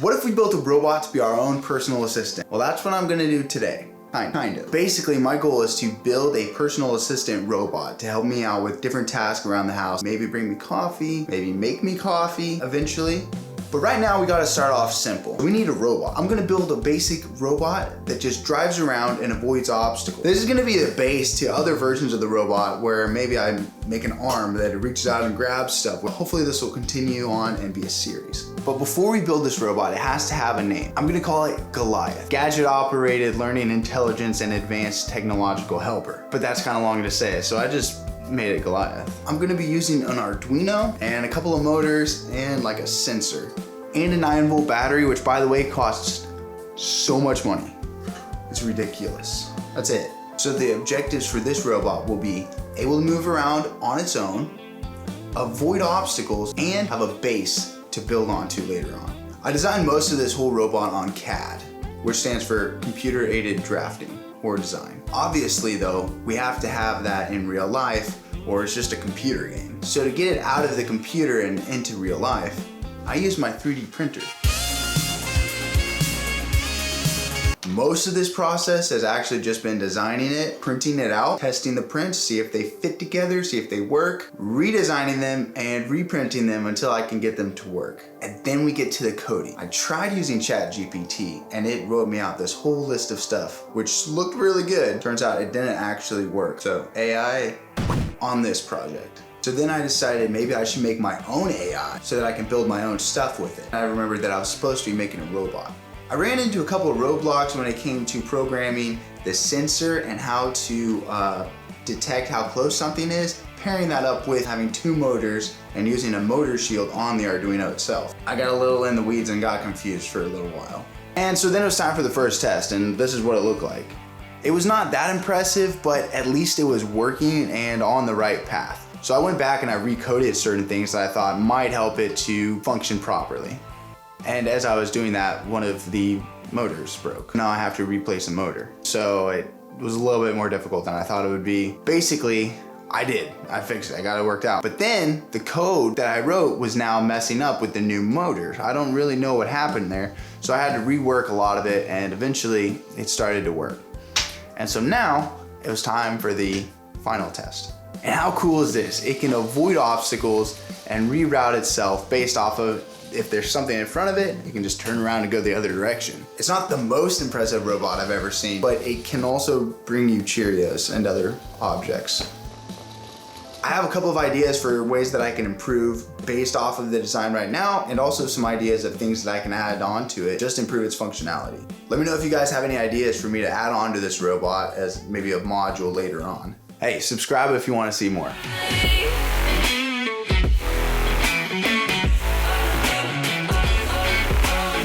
What if we built a robot to be our own personal assistant? Well, that's what I'm gonna do today. Kind of. Basically, my goal is to build a personal assistant robot to help me out with different tasks around the house. Maybe bring me coffee, maybe make me coffee eventually. But right now we gotta start off simple. We need a robot. I'm gonna build a basic robot that just drives around and avoids obstacles. This is gonna be the base to other versions of the robot where maybe I make an arm that reaches out and grabs stuff. Well, hopefully this will continue on and be a series. But before we build this robot, it has to have a name. I'm gonna call it Goliath. Gadget operated learning intelligence and advanced technological helper. But that's kind of long to say, so I just made it Goliath. I'm gonna be using an Arduino and a couple of motors and like a sensor and a 9-volt battery, which by the way costs so much money. It's ridiculous. That's it. So the objectives for this robot will be able to move around on its own, avoid obstacles, and have a base to build onto later on. I designed most of this whole robot on CAD, which stands for Computer Aided Drafting or Design. Obviously though, we have to have that in real life or it's just a computer game. So to get it out of the computer and into real life, I use my 3D printer. Most of this process has actually just been designing it, printing it out, testing the prints, see if they fit together, see if they work, redesigning them and reprinting them until I can get them to work. And then we get to the coding. I tried using ChatGPT and it wrote me out this whole list of stuff, which looked really good. Turns out it didn't actually work. So AI on this project. So then I decided maybe I should make my own AI so that I can build my own stuff with it. And I remembered that I was supposed to be making a robot. I ran into a couple of roadblocks when it came to programming the sensor and how to detect how close something is, pairing that up with having 2 motors and using a motor shield on the Arduino itself. I got a little in the weeds and got confused for a little while. And so then it was time for the first test, and this is what it looked like. It was not that impressive, but at least it was working and on the right path. So I went back and I recoded certain things that I thought might help it to function properly. And as I was doing that, one of the motors broke. Now I have to replace a motor. So it was a little bit more difficult than I thought it would be. Basically, I fixed it, I got it worked out. But then the code that I wrote was now messing up with the new motor. I don't really know what happened there. So I had to rework a lot of it and eventually it started to work. And so now it was time for the final test. And how cool is this? It can avoid obstacles and reroute itself based off of if there's something in front of it, you can just turn around and go the other direction. It's not the most impressive robot I've ever seen, but it can also bring you Cheerios and other objects. I have a couple of ideas for ways that I can improve based off of the design right now, and also some ideas of things that I can add on to it, just improve its functionality. Let me know if you guys have any ideas for me to add on to this robot as maybe a module later on. Hey, subscribe if you want to see more.